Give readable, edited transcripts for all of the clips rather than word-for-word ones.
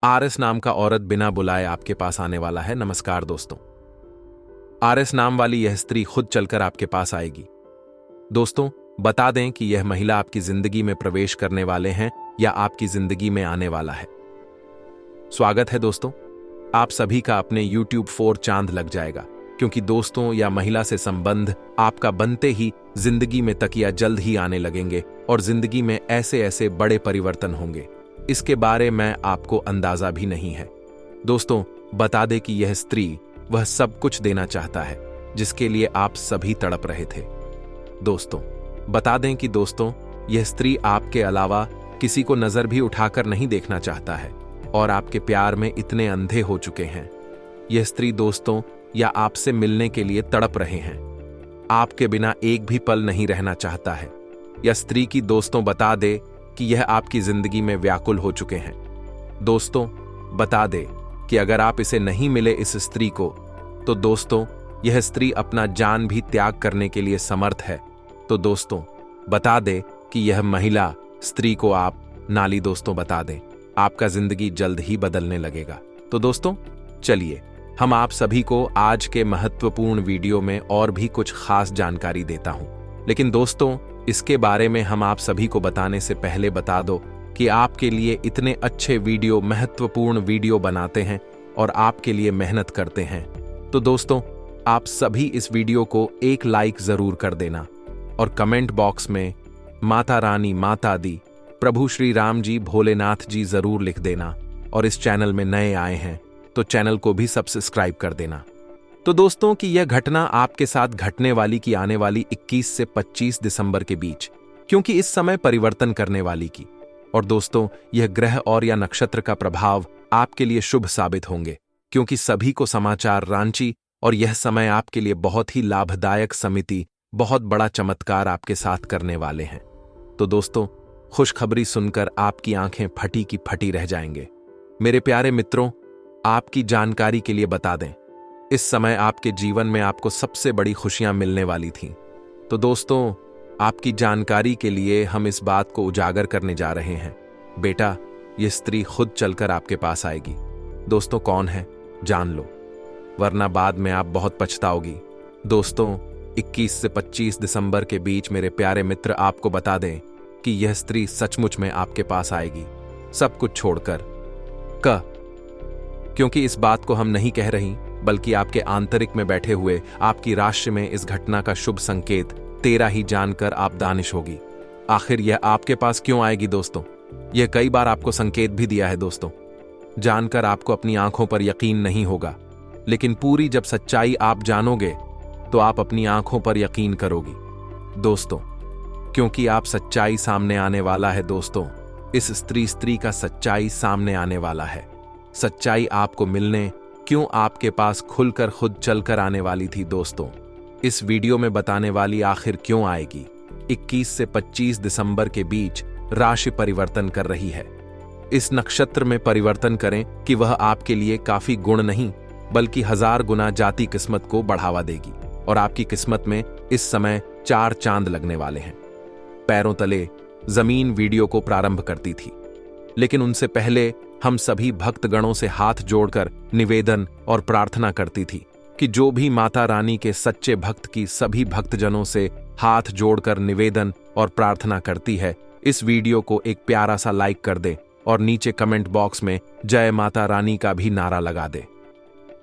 RS नाम का औरत बिना बुलाए आपके पास आने वाला है। नमस्कार दोस्तों, आरएस नाम वाली यह स्त्री खुद चलकर आपके पास आएगी। दोस्तों, बता दें कि यह महिला आपकी जिंदगी में प्रवेश करने वाले हैं या आपकी जिंदगी में आने वाला है। स्वागत है दोस्तों, आप सभी का अपने YouTube 4 चांद लग जाएगा, क्योंकि दोस्तों या महिला से संबंध आपका बनते ही जिंदगी में तकिया जल्द ही आने लगेंगे और जिंदगी में ऐसे ऐसे बड़े परिवर्तन होंगे, इसके बारे में आपको अंदाजा भी नहीं है। दोस्तों, बता दें कि यह स्त्री वह सब कुछ देना चाहता है जिसके लिए आप सभी तड़प रहे थे। दोस्तों, बता दें कि दोस्तों, यह स्त्री आपके अलावा किसी को नजर भी उठाकर नहीं देखना चाहता है और आपके प्यार में इतने अंधे हो चुके हैं। यह स्त्री दोस्तों या आपसे मिलने के लिए तड़प रहे हैं, आपके बिना एक भी पल नहीं रहना चाहता है। यह स्त्री की दोस्तों बता दे कि यह आपकी जिंदगी में व्याकुल हो चुके हैं। दोस्तों, बता दे कि अगर आप इसे नहीं मिले इस स्त्री को, तो दोस्तों यह स्त्री अपना जान भी त्याग करने के लिए समर्थ है। तो दोस्तों, बता दे कि यह महिला स्त्री को आप नाली दोस्तों बता दें, आपका जिंदगी जल्द ही बदलने लगेगा। तो दोस्तों, चलिए हम आप सभी को आज के महत्वपूर्ण वीडियो में और भी कुछ खास जानकारी देता हूं। लेकिन दोस्तों, इसके बारे में हम आप सभी को बताने से पहले बता दो कि आपके लिए इतने अच्छे वीडियो, महत्वपूर्ण वीडियो बनाते हैं और आपके लिए मेहनत करते हैं। तो दोस्तों, आप सभी इस वीडियो को एक लाइक जरूर कर देना और कमेंट बॉक्स में माता रानी, माता दी, प्रभु श्री राम जी, भोलेनाथ जी जरूर लिख देना। और इस चैनल में नए आए हैं तो चैनल को भी सब्सक्राइब कर देना। तो दोस्तों, कि यह घटना आपके साथ घटने वाली की आने वाली 21 से 25 दिसंबर के बीच, क्योंकि इस समय परिवर्तन करने वाली की। और दोस्तों, यह ग्रह और या नक्षत्र का प्रभाव आपके लिए शुभ साबित होंगे, क्योंकि सभी को समाचार रांची और यह समय आपके लिए बहुत ही लाभदायक समिति, बहुत बड़ा चमत्कार आपके साथ करने वाले हैं। तो दोस्तों, खुशखबरी सुनकर आपकी आंखें फटी की फटी रह जाएंगे। मेरे प्यारे मित्रों, आपकी जानकारी के लिए बता दें, इस समय आपके जीवन में आपको सबसे बड़ी खुशियां मिलने वाली थीं। तो दोस्तों, आपकी जानकारी के लिए हम इस बात को उजागर करने जा रहे हैं। बेटा, यह स्त्री खुद चलकर आपके पास आएगी। दोस्तों, कौन है जान लो, वरना बाद में आप बहुत पछताओगी। दोस्तों, 21 से 25 दिसंबर के बीच मेरे प्यारे मित्र आपको बता दें कि यह स्त्री सचमुच में आपके पास आएगी, सब कुछ छोड़कर। क्योंकि इस बात को हम नहीं कह रही, बल्कि आपके आंतरिक में बैठे हुए आपकी राशि में इस घटना का शुभ संकेत 13 ही जानकर आप दानिश होगी। आखिर यह आपके पास क्यों आएगी दोस्तों? यह कई बार आपको संकेत भी दिया है दोस्तों, जानकर आपको अपनी आंखों पर यकीन नहीं होगा, लेकिन पूरी जब सच्चाई आप जानोगे तो आप अपनी आंखों पर यकीन करोगी दोस्तों, क्योंकि आप सच्चाई सामने आने वाला है दोस्तों। इस स्त्री का सच्चाई सामने आने वाला है। सच्चाई आपको मिलने क्यों आपके पास खुलकर खुद चलकर आने वाली थी दोस्तों, इस वीडियो में बताने वाली आखिर क्यों आएगी। 21 से 25 दिसंबर के बीच राशि परिवर्तन कर रही है। इस नक्षत्र में परिवर्तन करें कि वह आपके लिए काफी गुण नहीं, बल्कि 1000 गुना जाति किस्मत को बढ़ावा देगी। और आपकी किस्मत में इस समय 4 चांद लगने वाले हैं। पैरों तले जमीन वीडियो को प्रारंभ करती थी, लेकिन उनसे पहले हम सभी भक्तगणों से हाथ जोड़कर निवेदन और प्रार्थना करती थी कि जो भी माता रानी के सच्चे भक्त की सभी भक्तजनों से हाथ जोड़कर निवेदन और प्रार्थना करती है, इस वीडियो को एक प्यारा सा लाइक कर दे और नीचे कमेंट बॉक्स में जय माता रानी का भी नारा लगा दे।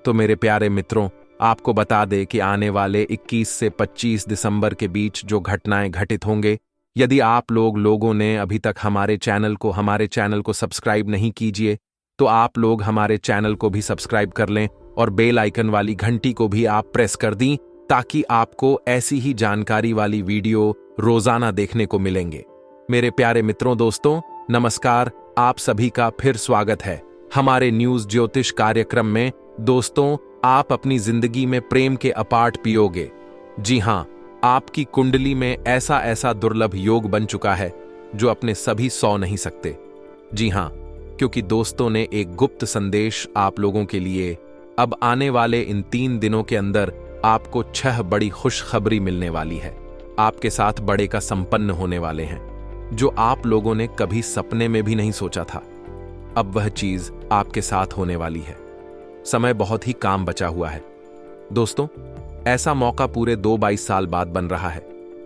तो मेरे प्यारे मित्रों, आपको बता दे कि आने वाले 21 से 25 दिसंबर के बीच जो घटनाएं घटित होंगे, यदि आप लोगों ने अभी तक हमारे चैनल को सब्सक्राइब नहीं कीजिए, तो आप लोग हमारे चैनल को भी सब्सक्राइब कर लें और बेल आइकन वाली घंटी को भी आप प्रेस कर दी, ताकि आपको ऐसी ही जानकारी वाली वीडियो रोजाना देखने को मिलेंगे। मेरे प्यारे मित्रों, दोस्तों, नमस्कार, आप सभी का फिर स्वागत है हमारे न्यूज ज्योतिष कार्यक्रम में। दोस्तों, आप अपनी जिंदगी में प्रेम के अपाट पियोगे। जी हाँ, आपकी कुंडली में ऐसा दुर्लभ योग बन चुका है जो अपने सभी सौ नहीं सकते। जी हाँ, क्योंकि दोस्तों ने एक गुप्त संदेश आप लोगों के लिए, अब आने वाले इन 3 दिनों के अंदर आपको 6 बड़ी खुशखबरी मिलने वाली है। आपके साथ बड़े का संपन्न होने वाले हैं, जो आप लोगों ने कभी सपने में भी नहीं सोचा था। अब वह चीज आपके साथ होने वाली है। समय बहुत ही काम बचा हुआ है दोस्तों। ऐसा मौका पूरे 22 साल बाद बन रहा है,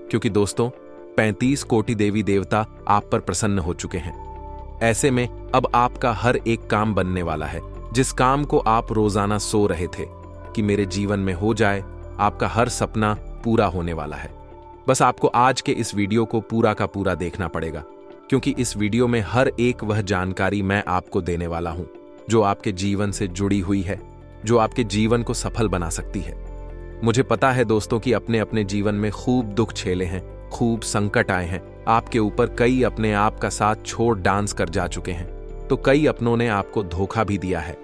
क्योंकि दोस्तों 35 कोटि देवी देवता आप पर प्रसन्न हो चुके हैं। ऐसे में अब आपका हर एक काम बनने वाला है। जिस काम को आप रोजाना सो रहे थे कि मेरे जीवन में हो जाए, आपका हर सपना पूरा होने वाला है। बस आपको आज के इस वीडियो को पूरा का पूरा देखना पड़ेगा, क्योंकि इस वीडियो में हर एक वह जानकारी मैं आपको देने वाला हूं जो आपके जीवन से जुड़ी हुई है, जो आपके जीवन को सफल बना सकती है। मुझे पता है दोस्तों कि अपने अपने जीवन में खूब दुख झेले हैं, खूब संकट आए हैं, आपके ऊपर कई अपने आप का साथ छोड़ डांस कर जा चुके हैं, तो कई अपनों ने आपको धोखा भी दिया है।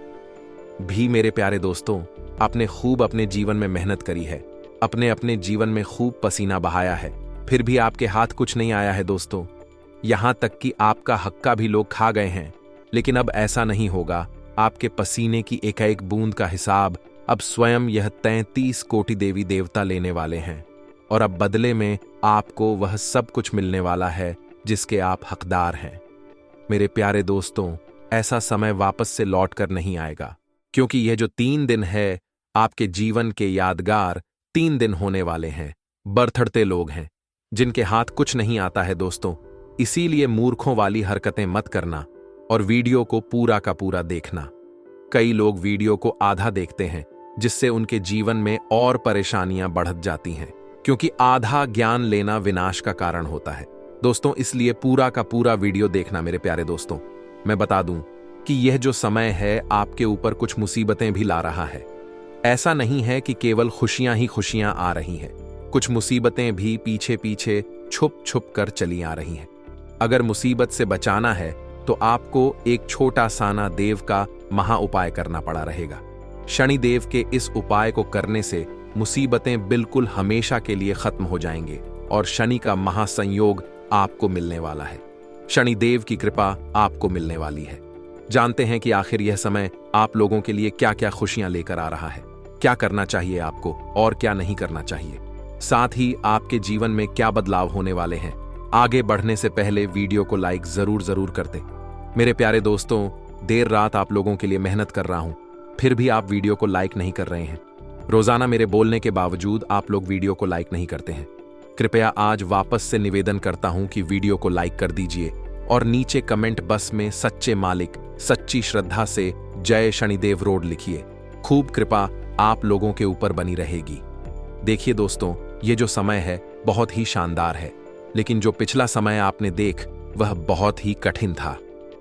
भी मेरे प्यारे दोस्तों, आपने खूब अपने जीवन में मेहनत करी है, अपने अपने जीवन में खूब पसीना बहाया है, फिर भी आपके हाथ कुछ नहीं आया है दोस्तों। यहां तक कि आपका हक्का भी लोग खा गए हैं। लेकिन अब ऐसा नहीं होगा। आपके पसीने की एक एक बूंद का हिसाब अब स्वयं यह 33 कोटि देवी देवता लेने वाले हैं, और अब बदले में आपको वह सब कुछ मिलने वाला है जिसके आप हकदार हैं। मेरे प्यारे दोस्तों, ऐसा समय वापस से लौट कर नहीं आएगा, क्योंकि यह जो 3 दिन है आपके जीवन के यादगार 3 दिन होने वाले हैं। बरथड़ते लोग हैं जिनके हाथ कुछ नहीं आता है दोस्तों। इसीलिए मूर्खों वाली हरकतें मत करना और वीडियो को पूरा का पूरा देखना। कई लोग वीडियो को आधा देखते हैं, जिससे उनके जीवन में और परेशानियां बढ़त जाती हैं, क्योंकि आधा ज्ञान लेना विनाश का कारण होता है दोस्तों। इसलिए पूरा का पूरा वीडियो देखना मेरे प्यारे दोस्तों। मैं बता दूं कि यह जो समय है आपके ऊपर कुछ मुसीबतें भी ला रहा है। ऐसा नहीं है कि केवल खुशियां ही खुशियां आ रही हैं, कुछ मुसीबतें भी पीछे पीछे छुप छुप कर चली आ रही हैं। अगर मुसीबत से बचाना है तो आपको एक छोटा साना देव का महा उपाय करना पड़ा रहेगा। शनि देव के इस उपाय को करने से मुसीबतें बिल्कुल हमेशा के लिए खत्म हो जाएंगे और शनि का महासंयोग आपको मिलने वाला है। शनि देव की कृपा आपको मिलने वाली है। जानते हैं कि आखिर यह समय आप लोगों के लिए क्या क्या खुशियां लेकर आ रहा है, क्या करना चाहिए आपको और क्या नहीं करना चाहिए, साथ ही आपके जीवन में क्या बदलाव होने वाले हैं। आगे बढ़ने से पहले वीडियो को लाइक जरूर करते। मेरे प्यारे दोस्तों, देर रात आप लोगों के लिए मेहनत कर रहा हूं, फिर भी आप वीडियो को लाइक नहीं कर रहे हैं। रोजाना मेरे बोलने के बावजूद आप लोग वीडियो को लाइक नहीं करते हैं। कृपया आज वापस से निवेदन करता हूं कि वीडियो को लाइक कर दीजिए और नीचे कमेंट बस में सच्चे मालिक सच्ची श्रद्धा से जय शनिदेव रोड लिखिए। खूब कृपा आप लोगों के ऊपर बनी रहेगी। देखिए दोस्तों, ये जो समय है बहुत ही शानदार है, लेकिन जो पिछला समय आपने देख वह बहुत ही कठिन था।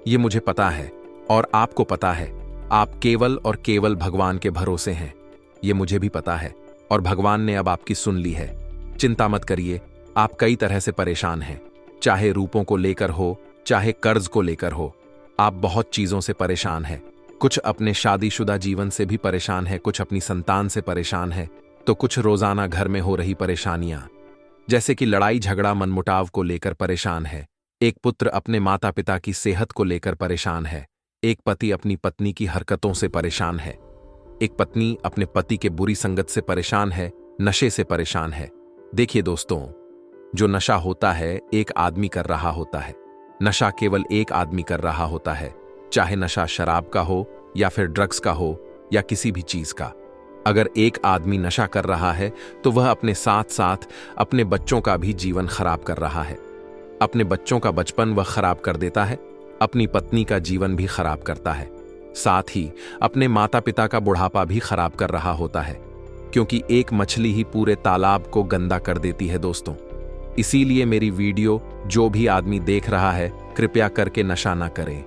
ये मुझे पता है और आपको पता है। आप केवल और केवल भगवान के भरोसे हैं, ये मुझे भी पता है, और भगवान ने अब आपकी सुन ली है। चिंता मत करिए। आप कई तरह से परेशान हैं, चाहे रूपों को लेकर हो, चाहे कर्ज को लेकर हो। आप बहुत चीजों से परेशान हैं। कुछ अपने शादीशुदा जीवन से भी परेशान है, कुछ अपनी संतान से परेशान है, तो कुछ रोजाना घर में हो रही परेशानियां, जैसे कि लड़ाई झगड़ा मनमुटाव को लेकर परेशान है। एक पुत्र अपने माता पिता की सेहत को लेकर परेशान है। एक पति अपनी पत्नी की हरकतों से परेशान है। एक पत्नी अपने पति के बुरी संगत से परेशान है, नशे से परेशान है। देखिए दोस्तों, जो नशा होता है एक आदमी कर रहा होता है। नशा केवल एक आदमी कर रहा होता है, चाहे नशा शराब का हो या फिर ड्रग्स का हो या किसी भी चीज का। अगर एक आदमी नशा कर रहा है तो वह अपने साथ साथ अपने बच्चों का भी जीवन खराब कर रहा है। अपने बच्चों का बचपन वह खराब कर देता है, अपनी पत्नी का जीवन भी खराब करता है, साथ ही अपने माता पिता का बुढ़ापा भी खराब कर रहा होता है, क्योंकि एक मछली ही पूरे तालाब को गंदा कर देती है दोस्तों। इसीलिए मेरी वीडियो जो भी आदमी देख रहा है, कृपया करके नशा ना करें।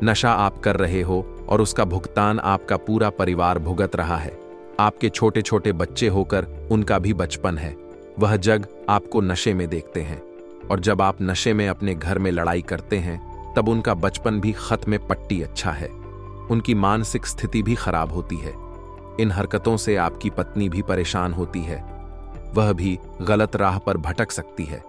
नशा आप कर रहे हो और उसका भुगतान आपका पूरा परिवार भुगत रहा है। आपके छोटे छोटे बच्चे होकर उनका भी बचपन है, वह जग आपको नशे में देखते हैं, और जब आप नशे में अपने घर में लड़ाई करते हैं तब उनका बचपन भी खत्म पट्टी अच्छा है, उनकी मानसिक स्थिति भी खराब होती है। इन हरकतों से आपकी पत्नी भी परेशान होती है, वह भी गलत राह पर भटक सकती है।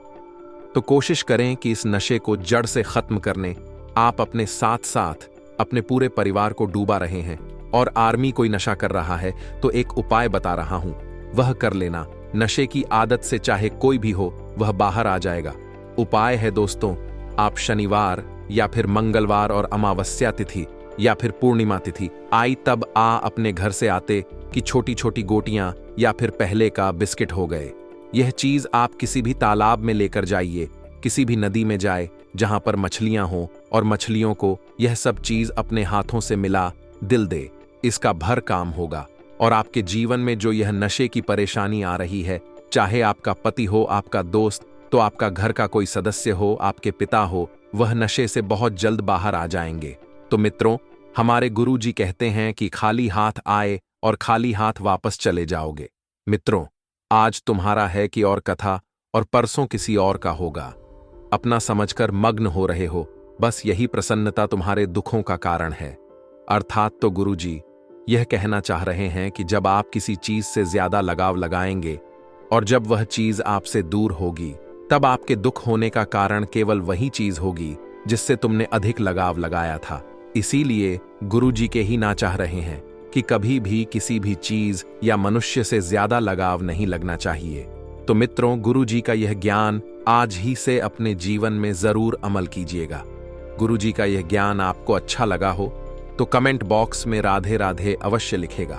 तो कोशिश करें कि इस नशे को जड़ से खत्म करने आप अपने साथ साथ अपने पूरे परिवार को डूबा रहे हैं, और आर्मी कोई नशा कर रहा है तो एक उपाय बता रहा हूं, वह कर लेना। नशे की आदत से चाहे कोई भी हो वह बाहर आ जाएगा। उपाय है दोस्तों, आप शनिवार या फिर मंगलवार और अमावस्या तिथि या फिर पूर्णिमा तिथि आई तब अपने घर से आते कि छोटी छोटी गोटियां या फिर पहले का बिस्किट हो गए। यह चीज आप किसी भी तालाब में लेकर जाइए, किसी भी नदी में जाए जहां पर मछलियां हो और मछलियों को यह सब चीज अपने हाथों से मिला दिल दे, इसका भर काम होगा। और आपके जीवन में जो यह नशे की परेशानी आ रही है, चाहे आपका पति हो, आपका दोस्त, तो आपका घर का कोई सदस्य हो, आपके पिता हो, वह नशे से बहुत जल्द बाहर आ जाएंगे। तो मित्रों, हमारे गुरु जी कहते हैं कि खाली हाथ आए और खाली हाथ वापस चले जाओगे। मित्रों, आज तुम्हारा है कि और कथा और परसों किसी और का होगा। अपना समझकर मग्न हो रहे हो, बस यही प्रसन्नता तुम्हारे दुखों का कारण है। अर्थात तो गुरु जी यह कहना चाह रहे हैं कि जब आप किसी चीज से ज्यादा लगाव लगाएंगे और जब वह चीज आपसे दूर होगी, तब आपके दुख होने का कारण केवल वही चीज होगी जिससे तुमने अधिक लगाव लगाया था। इसीलिए गुरु जी के ही ना चाह रहे हैं कि कभी भी किसी भी चीज या मनुष्य से ज्यादा लगाव नहीं लगना चाहिए। तो मित्रों, गुरु जी का यह ज्ञान आज ही से अपने जीवन में जरूर अमल कीजिएगा। गुरु जी का यह ज्ञान आपको अच्छा लगा हो तो कमेंट बॉक्स में राधे राधे अवश्य लिखेगा।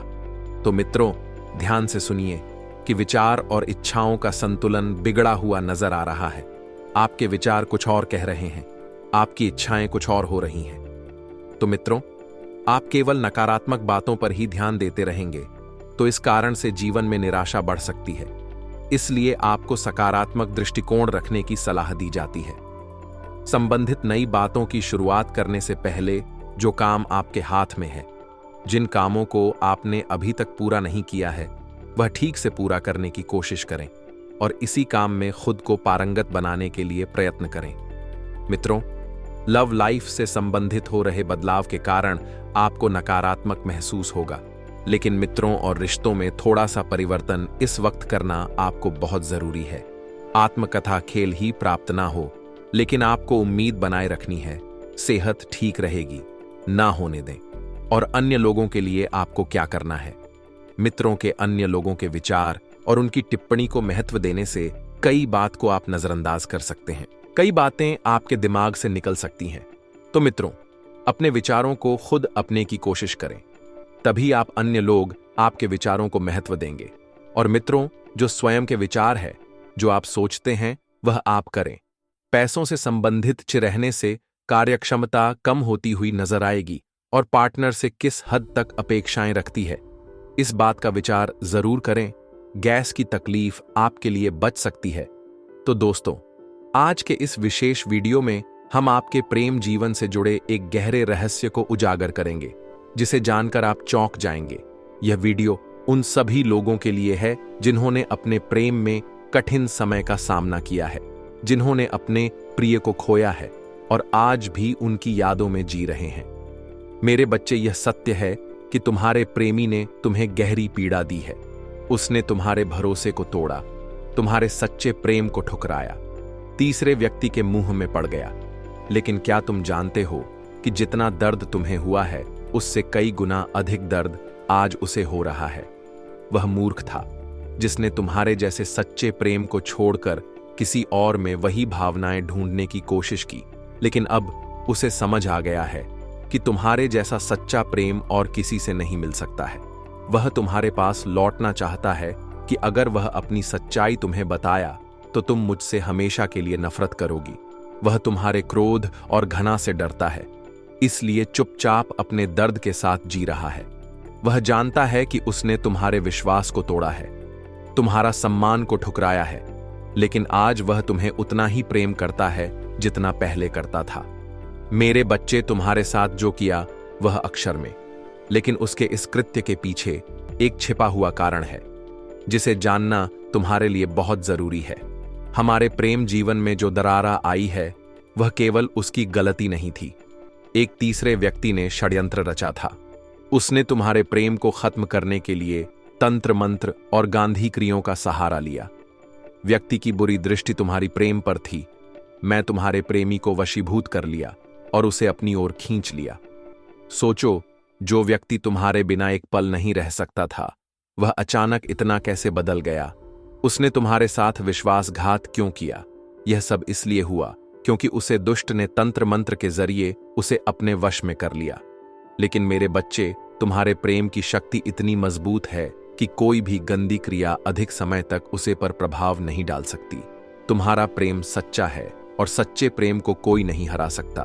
तो मित्रों, ध्यान से सुनिए कि विचार और इच्छाओं का संतुलन बिगड़ा हुआ नजर आ रहा है। आपके विचार कुछ और कह रहे हैं, आपकी इच्छाएं कुछ और हो रही हैं। तो मित्रों, आप केवल नकारात्मक बातों पर ही ध्यान देते रहेंगे तो इस कारण से जीवन में निराशा बढ़ सकती है। इसलिए आपको सकारात्मक दृष्टिकोण रखने की सलाह दी जाती है। संबंधित नई बातों की शुरुआत करने से पहले जो काम आपके हाथ में है, जिन कामों को आपने अभी तक पूरा नहीं किया है, वह ठीक से पूरा करने की कोशिश करें और इसी काम में खुद को पारंगत बनाने के लिए प्रयत्न करें। मित्रों, लव लाइफ से संबंधित हो रहे बदलाव के कारण आपको नकारात्मक महसूस होगा, लेकिन मित्रों और रिश्तों में थोड़ा सा परिवर्तन इस वक्त करना आपको बहुत जरूरी है। आत्मकथा खेल ही प्राप्त ना हो, लेकिन आपको उम्मीद बनाए रखनी है। सेहत ठीक रहेगी, ना होने दें। और अन्य लोगों के लिए आपको क्या करना है? मित्रों के अन्य लोगों के विचार और उनकी टिप्पणी को महत्व देने से कई बात को आप नजरअंदाज कर सकते हैं। कई बातें आपके दिमाग से निकल सकती हैं। तो मित्रों, अपने विचारों को खुद अपने की कोशिश करें, तभी आप अन्य लोग आपके विचारों को महत्व देंगे। और मित्रों, जो स्वयं के विचार है, जो आप सोचते हैं, वह आप करें। पैसों से संबंधित रहने से कार्यक्षमता कम होती हुई नजर आएगी और पार्टनर से किस हद तक अपेक्षाएं रखती है, इस बात का विचार जरूर करें। गैस की तकलीफ आपके लिए बच सकती है। तो दोस्तों, आज के इस विशेष वीडियो में हम आपके प्रेम जीवन से जुड़े एक गहरे रहस्य को उजागर करेंगे, जिसे जानकर आप चौंक जाएंगे। यह वीडियो उन सभी लोगों के लिए है जिन्होंने अपने प्रेम में कठिन समय का सामना किया है, जिन्होंने अपने प्रिय को खोया है और आज भी उनकी यादों में जी रहे हैं। मेरे बच्चे, यह सत्य है कि तुम्हारे प्रेमी ने तुम्हें गहरी पीड़ा दी है। उसने तुम्हारे भरोसे को तोड़ा, तुम्हारे सच्चे प्रेम को ठुकराया, तीसरे व्यक्ति के मुंह में पड़ गया। लेकिन क्या तुम जानते हो कि जितना दर्द तुम्हें हुआ है, उससे कई गुना अधिक दर्द आज उसे हो रहा है। वह मूर्ख था जिसने तुम्हारे जैसे सच्चे प्रेम को छोड़कर किसी और में वही भावनाएं ढूंढने की कोशिश की, लेकिन अब उसे समझ आ गया है कि तुम्हारे जैसा सच्चा प्रेम और किसी से नहीं मिल सकता है। वह तुम्हारे पास लौटना चाहता है कि अगर वह अपनी सच्चाई तुम्हें बताया तो तुम मुझसे हमेशा के लिए नफरत करोगी। वह तुम्हारे क्रोध और घृणा से डरता है, इसलिए चुपचाप अपने दर्द के साथ जी रहा है। वह जानता है कि उसने तुम्हारे विश्वास को तोड़ा है, तुम्हारा सम्मान को ठुकराया है, लेकिन आज वह तुम्हें उतना ही प्रेम करता है जितना पहले करता था। मेरे बच्चे, तुम्हारे साथ जो किया वह अक्षर में, लेकिन उसके इस कृत्य के पीछे एक छिपा हुआ कारण है, जिसे जानना तुम्हारे लिए बहुत जरूरी है। हमारे प्रेम जीवन में जो दरार आई है, वह केवल उसकी गलती नहीं थी। एक तीसरे व्यक्ति ने षड्यंत्र रचा था। उसने तुम्हारे प्रेम को खत्म करने के लिए तंत्र मंत्र और गांधीक्रियों का सहारा लिया। व्यक्ति की बुरी दृष्टि तुम्हारी प्रेम पर थी। मैं तुम्हारे प्रेमी को वशीभूत कर लिया और उसे अपनी ओर खींच लिया। सोचो, जो व्यक्ति तुम्हारे बिना एक पल नहीं रह सकता था, वह अचानक इतना कैसे बदल गया? उसने तुम्हारे साथ विश्वासघात क्यों किया? यह सब इसलिए हुआ क्योंकि उसे दुष्ट ने तंत्र मंत्र के जरिए उसे अपने वश में कर लिया। लेकिन मेरे बच्चे, तुम्हारे प्रेम की शक्ति इतनी मजबूत है कि कोई भी गंदी क्रिया अधिक समय तक उसे पर प्रभाव नहीं डाल सकती। तुम्हारा प्रेम सच्चा है और सच्चे प्रेम को कोई नहीं हरा सकता।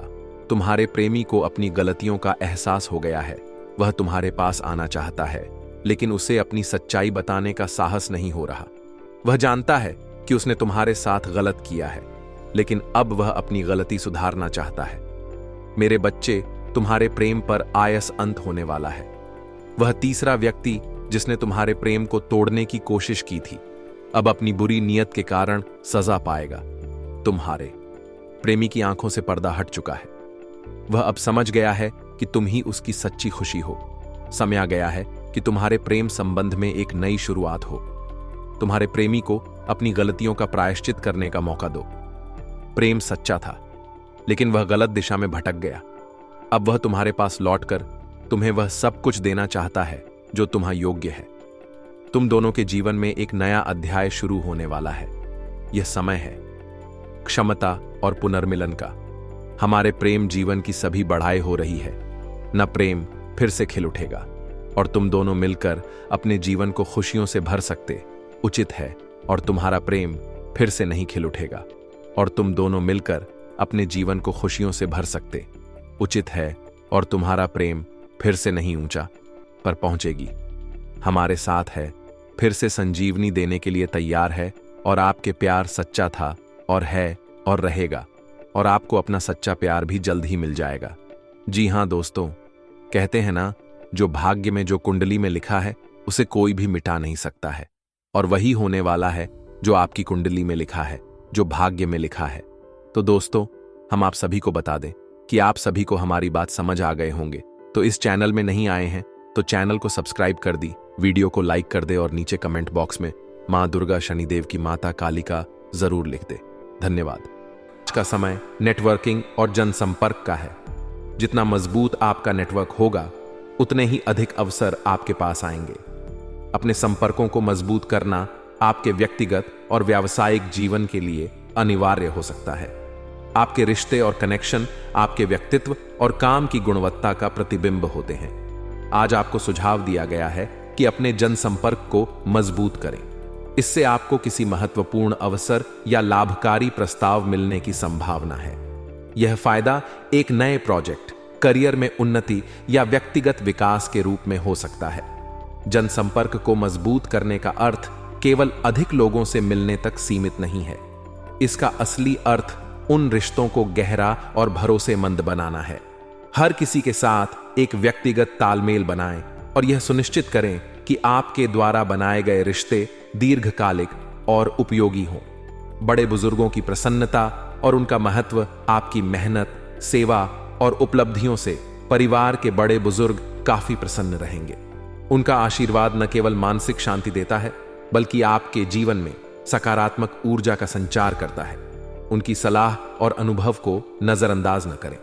तुम्हारे प्रेमी को अपनी गलतियों का एहसास हो गया है। वह तुम्हारे पास आना चाहता है, लेकिन उसे अपनी सच्चाई बताने का साहस नहीं हो रहा। वह जानता है कि उसने तुम्हारे साथ गलत किया है, लेकिन अब वह अपनी गलती सुधारना चाहता है। मेरे बच्चे, तुम्हारे प्रेम पर आयस अंत होने वाला है। वह तीसरा व्यक्ति जिसने तुम्हारे प्रेम को तोड़ने की कोशिश की थी, अब अपनी बुरी नीयत के कारण सजा पाएगा। तुम्हारे प्रेमी की आंखों से पर्दा हट चुका है। वह अब समझ गया है कि तुम ही उसकी सच्ची खुशी हो। समय आ गया है कि तुम्हारे प्रेम संबंध में एक नई शुरुआत हो। तुम्हारे प्रेमी को अपनी गलतियों का प्रायश्चित करने का मौका दो। प्रेम सच्चा था, लेकिन वह गलत दिशा में भटक गया। अब वह तुम्हारे पास लौटकर तुम्हें वह सब कुछ देना चाहता है जो तुम्हां योग्य है। तुम दोनों के जीवन में एक नया अध्याय शुरू होने वाला है। यह समय है क्षमता और पुनर्मिलन का। हमारे प्रेम जीवन की सभी बढ़ाई हो रही है। न प्रेम फिर से खिल उठेगा और तुम दोनों मिलकर अपने जीवन को खुशियों से भर सकते उचित है, और तुम्हारा प्रेम फिर से नहीं खिल उठेगा और तुम दोनों मिलकर अपने जीवन को खुशियों से भर सकते उचित है, और तुम्हारा प्रेम फिर से नहीं ऊंचा पर पहुंचेगी। हमारे साथ है, फिर से संजीवनी देने के लिए तैयार है, और आपके प्यार सच्चा था और है और रहेगा, और आपको अपना सच्चा प्यार भी जल्द ही मिल जाएगा। जी हां दोस्तों, कहते हैं ना, जो भाग्य में, जो कुंडली में लिखा है उसे कोई भी मिटा नहीं सकता है, और वही होने वाला है जो आपकी कुंडली में लिखा है, जो भाग्य में लिखा है। तो दोस्तों, हम आप सभी को बता दें कि आप सभी को हमारी बात समझ आ गए होंगे। तो इस चैनल में नहीं आए हैं तो चैनल को सब्सक्राइब कर दी, वीडियो को लाइक कर दे और नीचे कमेंट बॉक्स में मां दुर्गा, शनिदेव की माता कालिका जरूर लिख दे। धन्यवाद। आज का समय नेटवर्किंग और जनसंपर्क का है। जितना मजबूत आपका नेटवर्क होगा, उतने ही अधिक अवसर आपके पास आएंगे। अपने संपर्कों को मजबूत करना आपके व्यक्तिगत और व्यावसायिक जीवन के लिए अनिवार्य हो सकता है। आपके रिश्ते और कनेक्शन आपके व्यक्तित्व और काम की गुणवत्ता का प्रतिबिंब होते हैं। आज आपको सुझाव दिया गया है कि अपने जनसंपर्क को मजबूत करें। इससे आपको किसी महत्वपूर्ण अवसर या लाभकारी प्रस्ताव मिलने की संभावना है। यह फायदा एक नए प्रोजेक्ट, करियर में उन्नति या व्यक्तिगत विकास के रूप में हो सकता है। जनसंपर्क को मजबूत करने का अर्थ केवल अधिक लोगों से मिलने तक सीमित नहीं है। इसका असली अर्थ उन रिश्तों को गहरा और भरोसेमंद बनाना है। हर किसी के साथ एक व्यक्तिगत तालमेल बनाएं और यह सुनिश्चित करें कि आपके द्वारा बनाए गए रिश्ते दीर्घकालिक और उपयोगी हों। बड़े बुजुर्गों की प्रसन्नता और उनका महत्व आपकी मेहनत, सेवा और उपलब्धियों से परिवार के बड़े बुजुर्ग काफी प्रसन्न रहेंगे। उनका आशीर्वाद न केवल मानसिक शांति देता है, बल्कि आपके जीवन में सकारात्मक ऊर्जा का संचार करता है। उनकी सलाह और अनुभव को नजरअंदाज न करें।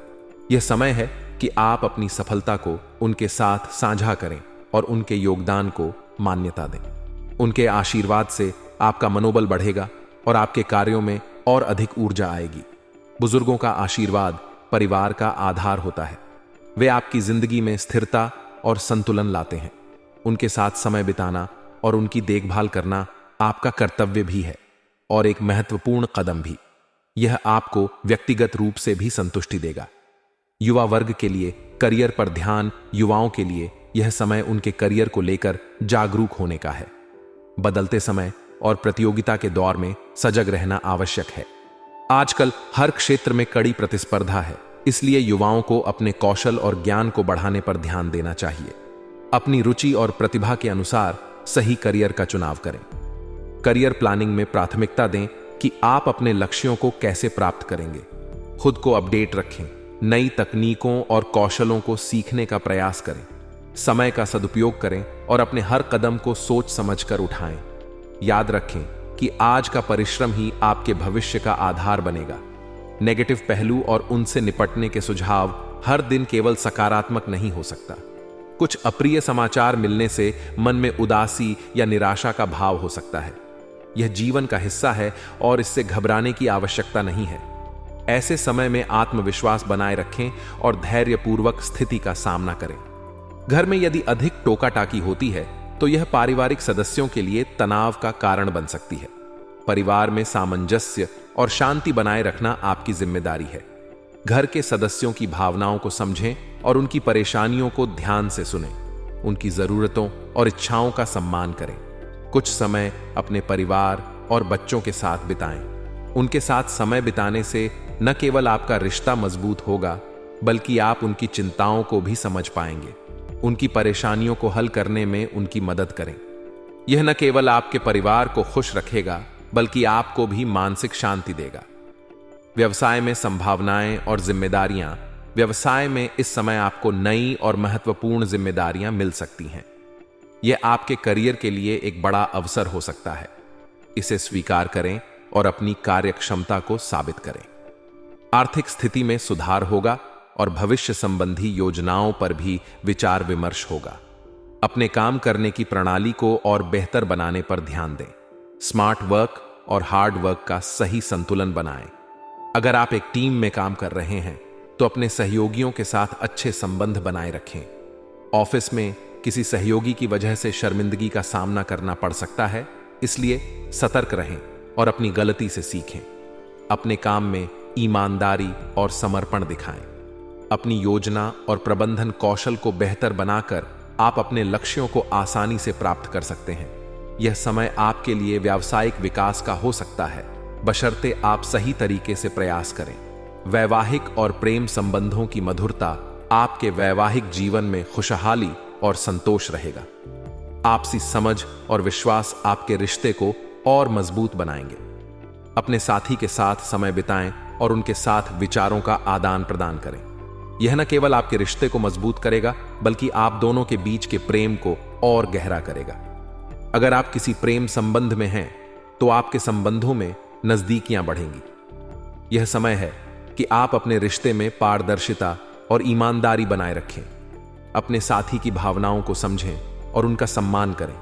यह समय है कि आप अपनी सफलता को उनके साथ साझा करें और उनके योगदान को मान्यता दें। उनके आशीर्वाद से आपका मनोबल बढ़ेगा और आपके कार्यों में और अधिक ऊर्जा आएगी। बुजुर्गों का आशीर्वाद परिवार का आधार होता है। वे आपकी जिंदगी में स्थिरता और संतुलन लाते हैं। उनके साथ समय बिताना और उनकी देखभाल करना आपका कर्तव्य भी है और एक महत्वपूर्ण कदम भी। यह आपको व्यक्तिगत रूप से भी संतुष्टि देगा। युवा वर्ग के लिए करियर पर ध्यान, युवाओं के लिए यह समय उनके करियर को लेकर जागरूक होने का है। बदलते समय और प्रतियोगिता के दौर में सजग रहना आवश्यक है। आजकल हर क्षेत्र में कड़ी प्रतिस्पर्धा है, इसलिए युवाओं को अपने कौशल और ज्ञान को बढ़ाने पर ध्यान देना चाहिए। अपनी रुचि और प्रतिभा के अनुसार सही करियर का चुनाव करें। करियर प्लानिंग में प्राथमिकता दें कि आप अपने लक्ष्यों को कैसे प्राप्त करेंगे। खुद को अपडेट रखें, नई तकनीकों और कौशलों को सीखने का प्रयास करें। समय का सदुपयोग करें और अपने हर कदम को सोच समझकर उठाएं। याद रखें कि आज का परिश्रम ही आपके भविष्य का आधार बनेगा। नेगेटिव पहलू और उनसे निपटने के सुझाव हर दिन केवल सकारात्मक नहीं हो सकता। कुछ अप्रिय समाचार मिलने से मन में उदासी या निराशा का भाव हो सकता है। यह जीवन का हिस्सा है और इससे घबराने की आवश्यकता नहीं है। ऐसे समय में आत्मविश्वास बनाए रखें और धैर्यपूर्वक स्थिति का सामना करें। घर में यदि अधिक टोका टाकी होती है तो यह पारिवारिक सदस्यों के लिए तनाव का कारण बन सकती है। परिवार में सामंजस्य और शांति बनाए रखना आपकी जिम्मेदारी है। घर के सदस्यों की भावनाओं को समझें और उनकी परेशानियों को ध्यान से सुनें। उनकी जरूरतों और इच्छाओं का सम्मान करें। कुछ समय अपने परिवार और बच्चों के साथ बिताएं। उनके साथ समय बिताने से न केवल आपका रिश्ता मजबूत होगा, बल्कि आप उनकी चिंताओं को भी समझ पाएंगे। उनकी परेशानियों को हल करने में उनकी मदद करें। यह न केवल आपके परिवार को खुश रखेगा, बल्कि आपको भी मानसिक शांति देगा। व्यवसाय में संभावनाएं और जिम्मेदारियां। व्यवसाय में इस समय आपको नई और महत्वपूर्ण जिम्मेदारियां मिल सकती हैं। यह आपके करियर के लिए एक बड़ा अवसर हो सकता है। इसे स्वीकार करें और अपनी कार्यक्षमता को साबित करें। आर्थिक स्थिति में सुधार होगा और भविष्य संबंधी योजनाओं पर भी विचार विमर्श होगा। अपने काम करने की प्रणाली को और बेहतर बनाने पर ध्यान दें। स्मार्ट वर्क और हार्ड वर्क का सही संतुलन बनाएं। अगर आप एक टीम में काम कर रहे हैं तो अपने सहयोगियों के साथ अच्छे संबंध बनाए रखें। ऑफिस में किसी सहयोगी की वजह से शर्मिंदगी का सामना करना पड़ सकता है, इसलिए सतर्क रहें और अपनी गलती से सीखें। अपने काम में ईमानदारी और समर्पण दिखाएं। अपनी योजना और प्रबंधन कौशल को बेहतर बनाकर आप अपने लक्ष्यों को आसानी से प्राप्त कर सकते हैं। यह समय आपके लिए व्यावसायिक विकास का हो सकता है, बशर्ते आप सही तरीके से प्रयास करें। वैवाहिक और प्रेम संबंधों की मधुरता आपके वैवाहिक जीवन में खुशहाली और संतोष रहेगा। आपसी समझ और विश्वास आपके रिश्ते को और मजबूत बनाएंगे। अपने साथी के साथ समय बिताएं और उनके साथ विचारों का आदान प्रदान करें। यह न केवल आपके रिश्ते को मजबूत करेगा, बल्कि आप दोनों के बीच के प्रेम को और गहरा करेगा। अगर आप किसी प्रेम संबंध में हैं तो आपके संबंधों में नजदीकियां बढ़ेंगी। यह समय है कि आप अपने रिश्ते में पारदर्शिता और ईमानदारी बनाए रखें। अपने साथी की भावनाओं को समझें और उनका सम्मान करें।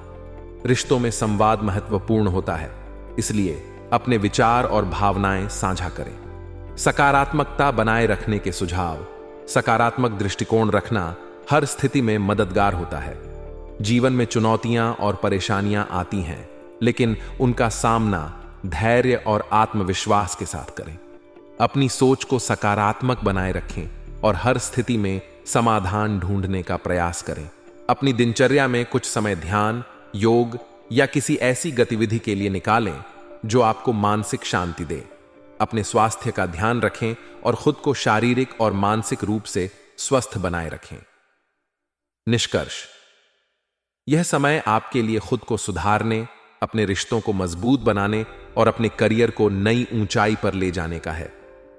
रिश्तों में संवाद महत्वपूर्ण होता है, इसलिए अपने विचार और भावनाएं साझा करें। सकारात्मकता बनाए रखने के सुझाव। सकारात्मक दृष्टिकोण रखना हर स्थिति में मददगार होता है। जीवन में चुनौतियां और परेशानियां आती हैं, लेकिन उनका सामना धैर्य और आत्मविश्वास के साथ करें। अपनी सोच को सकारात्मक बनाए रखें और हर स्थिति में समाधान ढूंढने का प्रयास करें। अपनी दिनचर्या में कुछ समय ध्यान, योग या किसी ऐसी गतिविधि के लिए निकालें जो आपको मानसिक शांति दे। अपने स्वास्थ्य का ध्यान रखें और खुद को शारीरिक और मानसिक रूप से स्वस्थ बनाए रखें। निष्कर्ष: यह समय आपके लिए खुद को सुधारने, अपने रिश्तों को मजबूत बनाने और अपने करियर को नई ऊंचाई पर ले जाने का है।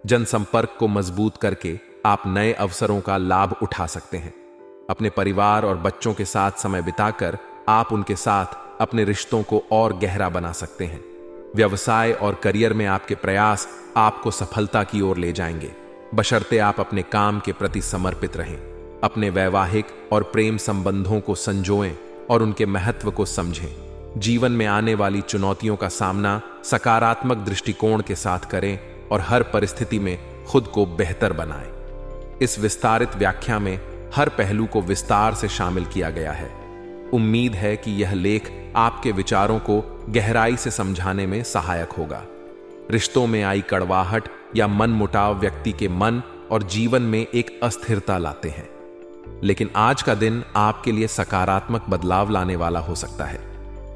जनसंपर्क को मजबूत करके आप नए अवसरों का लाभ उठा सकते हैं। अपने परिवार और बच्चों के साथ समय बिताकर आप उनके साथ अपने रिश्तों को और गहरा बना सकते हैं। व्यवसाय और करियर में आपके प्रयास आपको सफलता की ओर ले जाएंगे, बशर्ते आप अपने काम के प्रति समर्पित रहें। अपने वैवाहिक और प्रेम संबंधों को संजोएं और उनके महत्व को समझें। जीवन में आने वाली चुनौतियों का सामना सकारात्मक दृष्टिकोण के साथ करें और हर परिस्थिति में खुद को बेहतर बनाएं। इस विस्तारित व्याख्या में हर पहलू को विस्तार से शामिल किया गया है। उम्मीद है कि यह लेख आपके विचारों को गहराई से समझाने में सहायक होगा। रिश्तों में आई कड़वाहट या मनमुटाव व्यक्ति के मन और जीवन में एक अस्थिरता लाते हैं, लेकिन आज का दिन आपके लिए सकारात्मक बदलाव लाने वाला हो सकता है।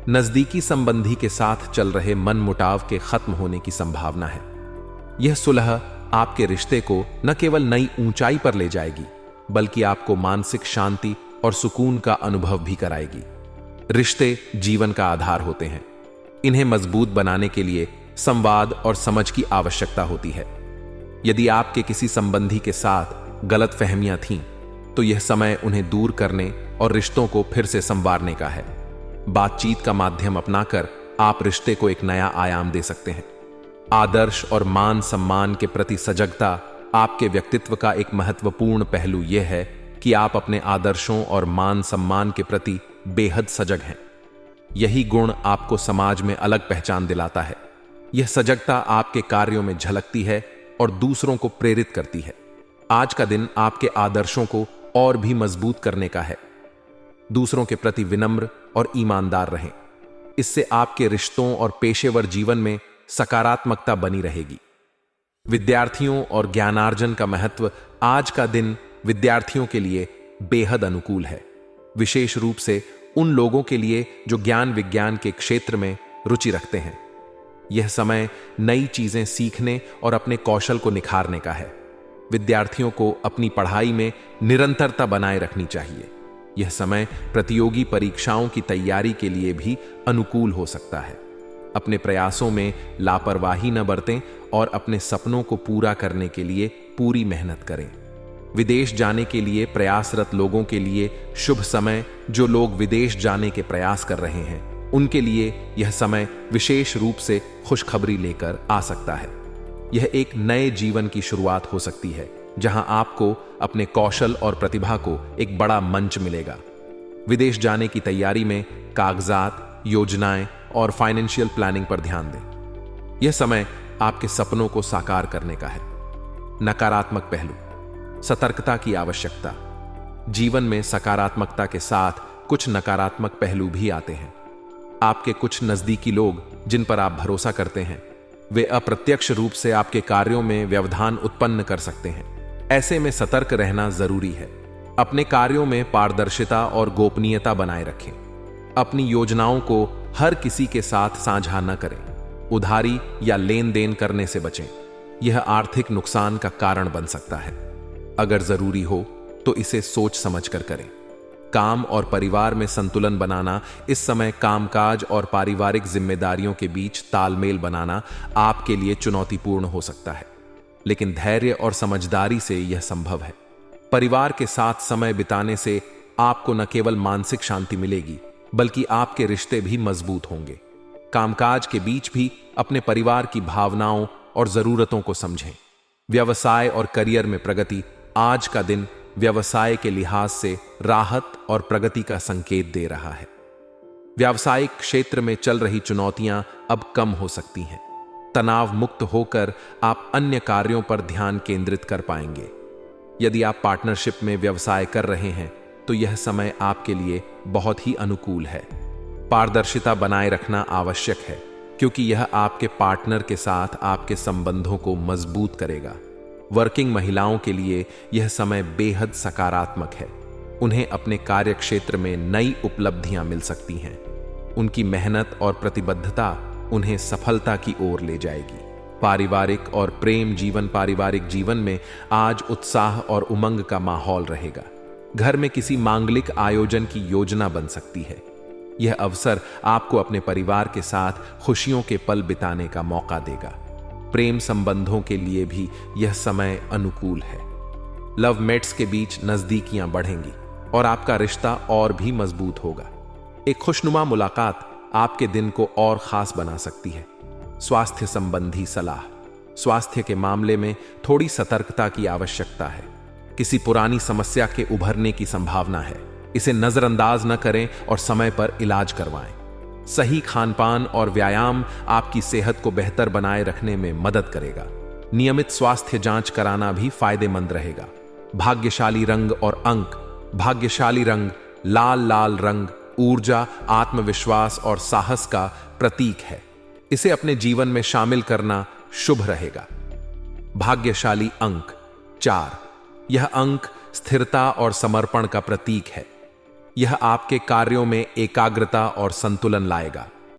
नजदीकी संबंधी के साथ चल रहे मनमुटाव के खत्म होने की संभावना है। यह सुलह आपके रिश्ते को न केवल नई ऊंचाई पर ले जाएगी, बल्कि आपको मानसिक शांति और सुकून का अनुभव भी कराएगी। रिश्ते जीवन का आधार होते हैं। इन्हें मजबूत बनाने के लिए संवाद और समझ की आवश्यकता होती है। यदि आपके किसी संबंधी के साथ गलतफहमियां थीं, तो यह समय उन्हें दूर करने और रिश्तों को फिर से संवारने का है। बातचीत का माध्यम अपनाकर आप रिश्ते को एक नया आयाम दे सकते हैं। आदर्श और मान सम्मान के प्रति सजगता आपके व्यक्तित्व का एक महत्वपूर्ण पहलू यह है कि आप अपने आदर्शों और मान सम्मान के प्रति बेहद सजग हैं। यही गुण आपको समाज में अलग पहचान दिलाता है। यह सजगता आपके कार्यों में झलकती है और दूसरों को प्रेरित करती है। आज का दिन आपके आदर्शों को और भी मजबूत करने का है। दूसरों के प्रति विनम्र और ईमानदार रहें। इससे आपके रिश्तों और पेशेवर जीवन में सकारात्मकता बनी रहेगी। विद्यार्थियों और ज्ञानार्जन का महत्व। आज का दिन विद्यार्थियों के लिए बेहद अनुकूल है, विशेष रूप से उन लोगों के लिए जो ज्ञान विज्ञान के क्षेत्र में रुचि रखते हैं। यह समय नई चीजें सीखने और अपने कौशल को निखारने का है। विद्यार्थियों को अपनी पढ़ाई में निरंतरता बनाए रखनी चाहिए। यह समय प्रतियोगी परीक्षाओं की तैयारी के लिए भी अनुकूल हो सकता है। अपने प्रयासों में लापरवाही न बरतें और अपने सपनों को पूरा करने के लिए पूरी मेहनत करें। विदेश जाने के लिए प्रयासरत लोगों के लिए शुभ समय। जो लोग विदेश जाने के प्रयास कर रहे हैं, उनके लिए यह समय विशेष रूप से खुशखबरी लेकर आ सकता है। यह एक नए जीवन की शुरुआत हो सकती है, जहां आपको अपने कौशल और प्रतिभा को एक बड़ा मंच मिलेगा। विदेश जाने की तैयारी में कागजात, योजनाएं और फाइनेंशियल प्लानिंग पर ध्यान दें। यह समय आपके सपनों को साकार करने का है। नकारात्मक पहलू। सतर्कता की आवश्यकता। जीवन में सकारात्मकता के साथ कुछ नकारात्मक पहलू भी आते हैं। आपके कुछ नजदीकी लोग जिन पर आप भरोसा करते हैं, वे अप्रत्यक्ष रूप से आपके कार्यों में व्यवधान उत्पन्न कर सकते हैं। ऐसे में सतर्क रहना जरूरी है। अपने कार्यों में पारदर्शिता और गोपनीयता बनाए रखें। अपनी योजनाओं को हर किसी के साथ साझा न करें। उधारी या लेन देन करने से बचें। यह आर्थिक नुकसान का कारण बन सकता है। अगर जरूरी हो तो इसे सोच समझकर करें। काम और परिवार में संतुलन बनाना। इस समय कामकाज और पारिवारिक जिम्मेदारियों के बीच तालमेल बनाना आपके लिए चुनौतीपूर्ण हो सकता है, लेकिन धैर्य और समझदारी से यह संभव है। परिवार के साथ समय बिताने से आपको न केवल मानसिक शांति मिलेगी, बल्कि आपके रिश्ते भी मजबूत होंगे। कामकाज के बीच भी अपने परिवार की भावनाओं और जरूरतों को समझें। व्यवसाय और करियर में प्रगति। आज का दिन व्यवसाय के लिहाज से राहत और प्रगति का संकेत दे रहा है। व्यावसायिक क्षेत्र में चल रही चुनौतियां अब कम हो सकती हैं। तनाव मुक्त होकर आप अन्य कार्यों पर ध्यान केंद्रित कर पाएंगे। यदि आप पार्टनरशिप में व्यवसाय कर रहे हैं तो यह समय आपके लिए बहुत ही अनुकूल है। पारदर्शिता बनाए रखना आवश्यक है, क्योंकि यह आपके पार्टनर के साथ आपके संबंधों को मजबूत करेगा। वर्किंग महिलाओं के लिए यह समय बेहद सकारात्मक है। उन्हें अपने कार्य क्षेत्र में नई उपलब्धियां मिल सकती हैं। उनकी मेहनत और प्रतिबद्धता उन्हें सफलता की ओर ले जाएगी। पारिवारिक और प्रेम जीवन। पारिवारिक जीवन में आज उत्साह और उमंग का माहौल रहेगा। घर में किसी मांगलिक आयोजन की योजना बन सकती है। यह अवसर आपको अपने परिवार के साथ खुशियों के पल बिताने का मौका देगा। प्रेम संबंधों के लिए भी यह समय अनुकूल है। लवमेट्स के बीच नजदीकियां बढ़ेंगी और आपका रिश्ता और भी मजबूत होगा। एक खुशनुमा मुलाकात आपके दिन को और खास बना सकती है। स्वास्थ्य संबंधी सलाह। स्वास्थ्य के मामले में थोड़ी सतर्कता की आवश्यकता है। किसी पुरानी समस्या के उभरने की संभावना है। इसे नजरअंदाज न करें और समय पर इलाज करवाएं। सही खानपान और व्यायाम आपकी सेहत को बेहतर बनाए रखने में मदद करेगा। नियमित स्वास्थ्य जांच कराना भी फायदेमंद रहेगा। भाग्यशाली रंग और अंक। भाग्यशाली रंग लाल रंग ऊर्जा, आत्मविश्वास और साहस का प्रतीक है। इसे अपने जीवन में शामिल करना शुभ रहेगा। भाग्यशाली अंक 4। यह अंक स्थिरता और समर्पण का प्रतीक है। यह आपके कार्यों में एकाग्रता और संतुलन लाएगा।